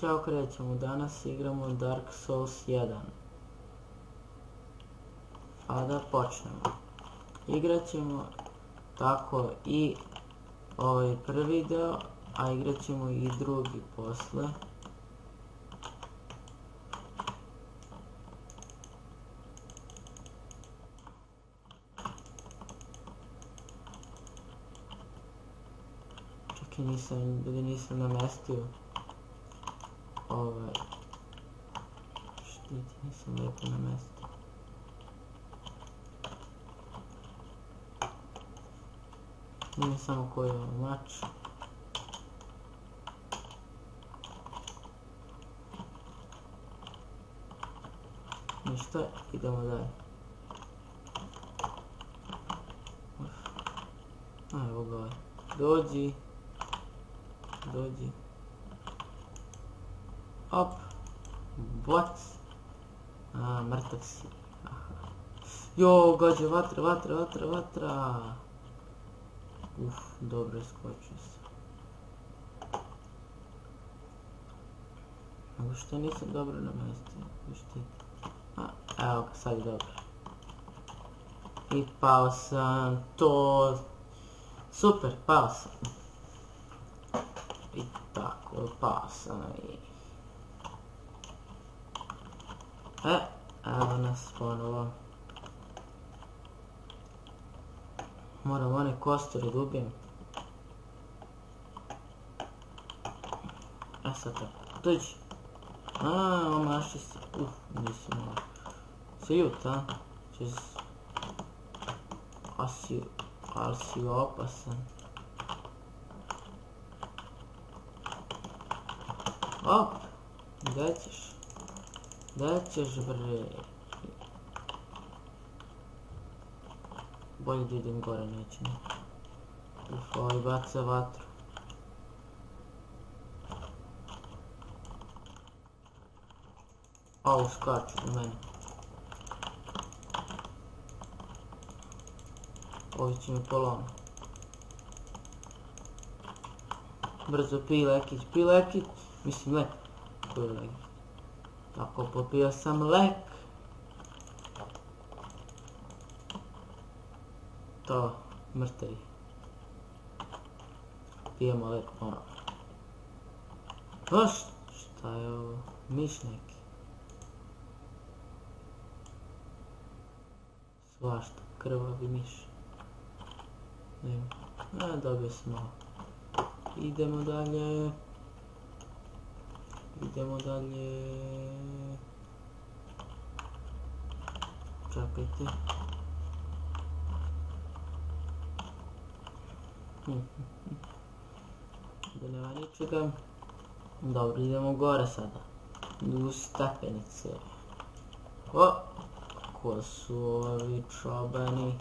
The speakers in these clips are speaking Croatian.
Ćao, krećemo. Danas igramo Dark Souls 1. A da počnemo. Igrat ćemo tako i ovaj prvi deo, a igrat ćemo i drugi posle. Čekaj, nisam namestio ovaj štit, nisam lijepo namestio. Nije samo koji je ovaj mač. Ništa, idemo dalje. Evo ga ovaj. Dođi. Op. Boc. Mrtav si. Jo, gađe, vatra. Dobro je, skočio sam. Nego što nisam dobro namestio. Evo ga, sad je dobro. I pao sam, to... Super, pao sam. I tako, pao sam i... Evo nas ponovo. Moram one kostore da ubijem. Sad tako, dođi. Omaši se. Nisi malo. Se jut, ali si opasan. Op, gdje ćeš? Gdje ćeš, bre? Bolje da idem gore, nećemo. Ovaj baca vatru. Ovo skaču u mene. Ovi će mi polomiti. Brzo pij lekić. Mislim lek. Koji je lekić? Tako, popio sam lek. To, mrtavi. Pijemo lek ponovno. Šta je ovo? Miš neki. Svašta, krvavi miš. Dobio sam malo. Idemo dalje. Čekajte. Da nema ničega. Dobro, idemo gore sada. U stepenice. Ko su ovi čobani?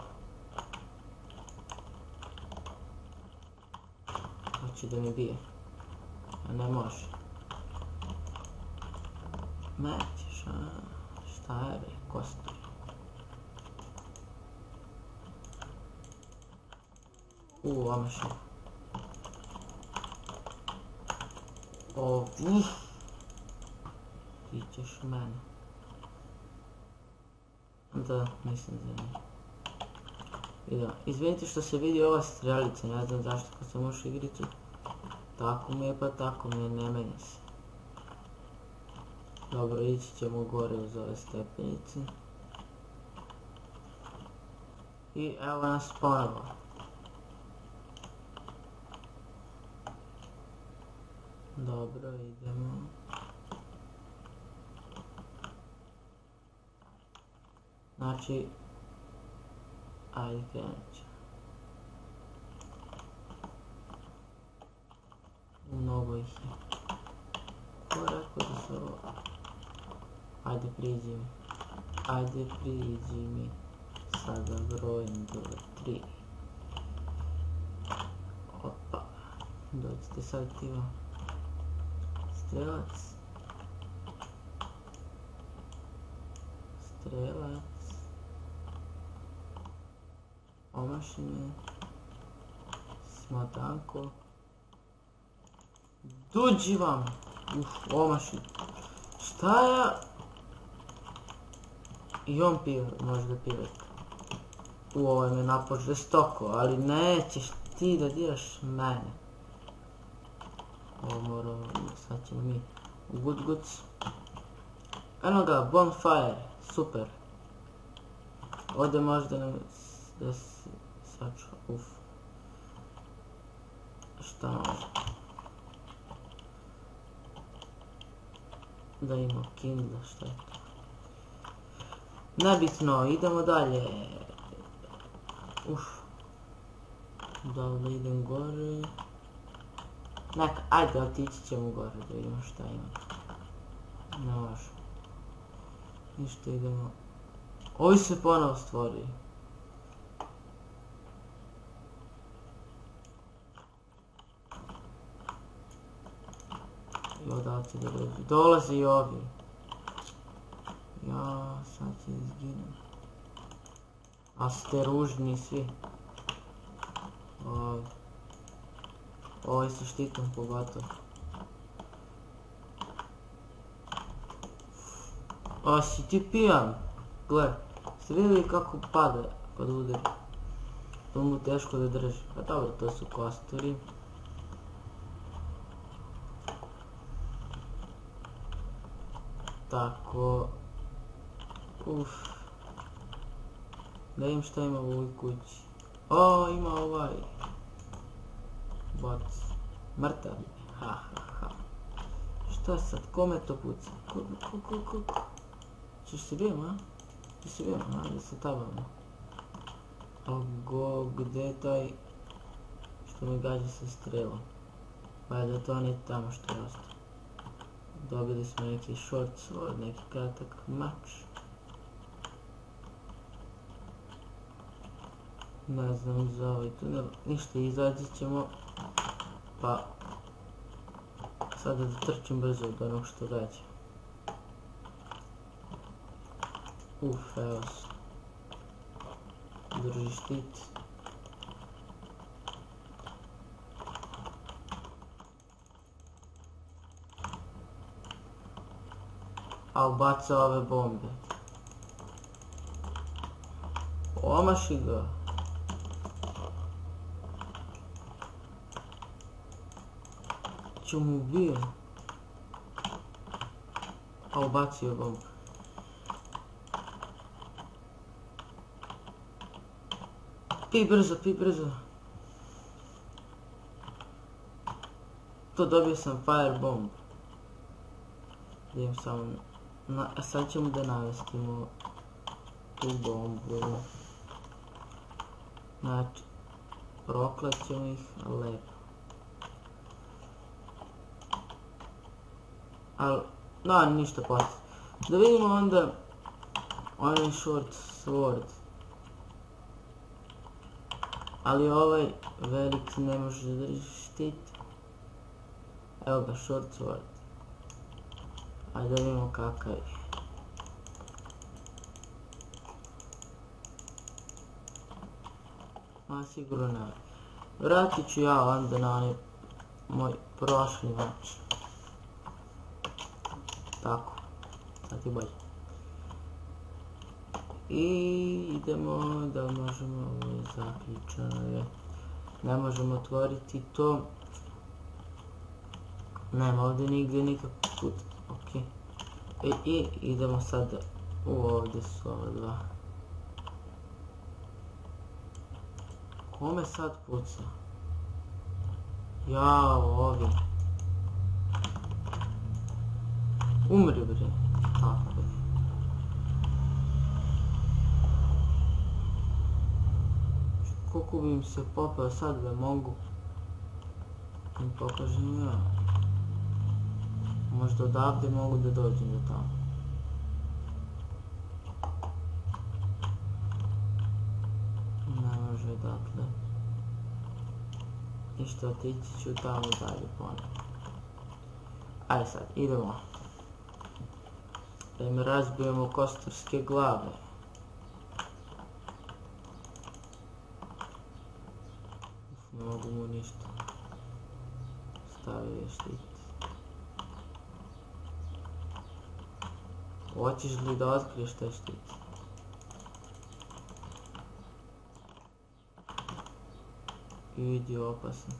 Hoće da mi bije. A ne može. Mećeš, šta je bre, kostur. Omašao. Ti ćeš mene. Da, nisam za njih. Izvinite što se vidi ova strelica, ne znam zašto kad sam ušao igricu. Tako mi je pa tako mi je, ne menja se. Dobro, ići ćemo gore uz ove stepenice. I evo nas ponovo. Dobro, idemo. Znači, ajde krenut ću. Mnogo ih je. Ko rekao da se ovo... Ajde priđi mi. Sada brojim do 3. Opa. Dođite sad ti vam. Strelac. Omašine. Smotanko. Dođi vam! Omaši. Šta ja? I on pije, možda pije. Ovo me napao žestoko, ali nećeš ti da diraš mene. Ovo moramo, sad ćemo mi u Gudguc. Eno ga, bonfire, super. Ovdje možda nam da se sačuva, Šta može? Da ima Kindle, šta je to? Nebitno, idemo dalje. Da li idem gore? Neka, ajde, otići ćemo gore da vidimo šta ima. Ne može. Ništa, idemo. Ovi se ponovo stvori. I odavde da dođe. Dolaze i ovi. Ja, sad će izginem. A ste ružni svi. Ovaj se štitom pogotovo. A si ti pijan? Gle, ste vidjeli kako pada kad udari? To mu teško da drži. Pa dobro, to su kosturi. Tako. Da im šta ima u ovoj kući. O, ima ovaj. Bot. Mrtav. Ha. Šta sad? Kome to puca? Ko? Češ se bijem, a? Ti se bijem, a? Da se tabavno. Gdje je taj što me gađa sa strelom? Valjda to on je tamo što je ostao. Dobili smo neki short sword, neki kratak mač. Ne znam za ovaj tunel. Ništa, izađit ćemo. Pa sada da trčim brzo od onog što gađa. Evo se. Drži štit. A ubaca ove bombe. Omaši ga. Ću mu ubije. A ubacio bombu. Pi brzo. To dobio sam fire bomb. Idem samo a sad ćemo da navestimo tu bombu. Znači, proklat ćemo ih lepo. Ali, da, ništa poslije. Da vidimo onda onaj short sword. Ali ovaj veliki ne može da drži štit. Evo ga, short sword. Ajde da vidimo kakav je. Ma sigurno ne. Vratit ću ja onda na onaj moj prošli mač. Tako. Sad je bolje. I idemo da možemo, ovo je zaključeno. Ne možemo otvoriti to. Nema ovdje nigdje nikakvog puta. Ok. I idemo sada ovdje su ova dva. Kome sad puca? Jao, ovi. Umri bre. Tako je. Koliko bi im se popeo sad da mogu. Im pokažem ja. Možda odavde mogu da dođem do tamo. Ne može odatle. Ništa, otići ću tamo dalje ponovno. Ajde sad, idemo. Da im razbijemo kosturske glave. Ne mogu mu ništa. Stavio je štit. Hoćeš li da otkriješ taj štit? Idi opasno.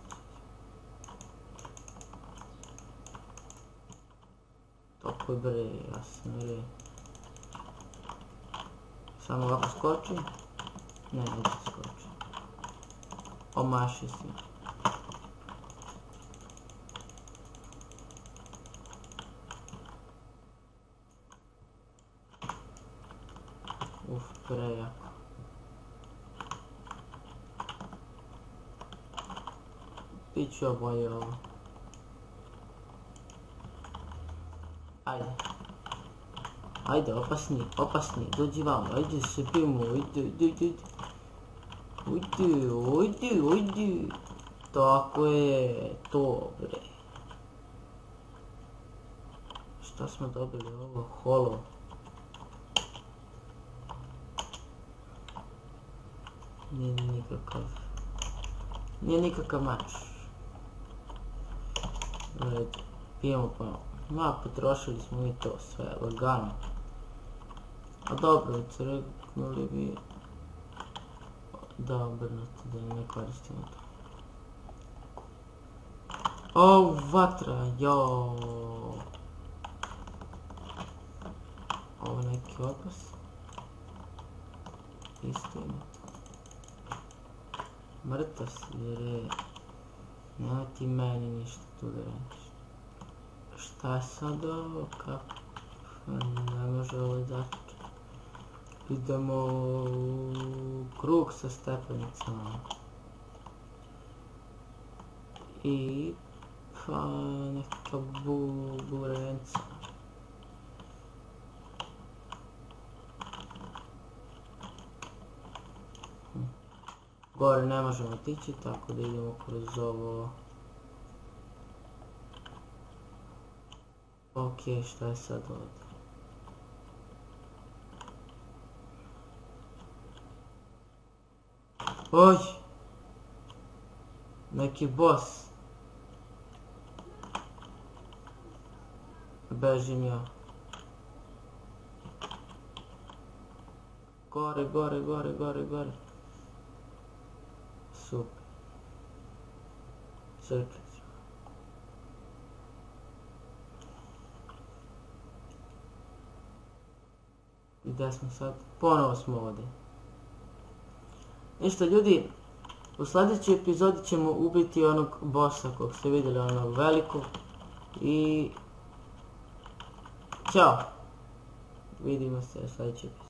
Tako bre, jasno bre. Samo ovako skoči. Ne, neće skoči. Omaši si. Uf, prejako. Biću ja bolje ovo. Ajde. Ajde, opasni, dođi vamo, ajde se bijemo, ajde. Ujdi. Tako je, to bre. Šta smo dobili ovo? Holo. Nije nikakav mač. Pijemo ponovno. Ma, potrošili smo i to sve, lagano. A dobro, crknuli bi... Da, obrnuto, da ne koristimo to. O, vatra, jo. Ovo neki opas. Isto ima to. Mrtav si, re. Nema ti meni ništa tu da radiš. Šta je sad ovo? Kako? Ne može ovo izaći. Idemo u krug sa stepenicama. I... pa neka burenca. Gore ne možemo otići, tako da idemo kroz ovo. Ok, šta je sad ovdje? Oj! Neki boss. Bežim ja. Gore. Super. Crkvicu. I gdje smo sad? Ponovo smo ovdje. Ništa ljudi, u sljedećoj epizodi ćemo ubiti onog bossa kog ste vidjeli, onog velikog. I... Ćao! Vidimo se u sljedećoj epizodi.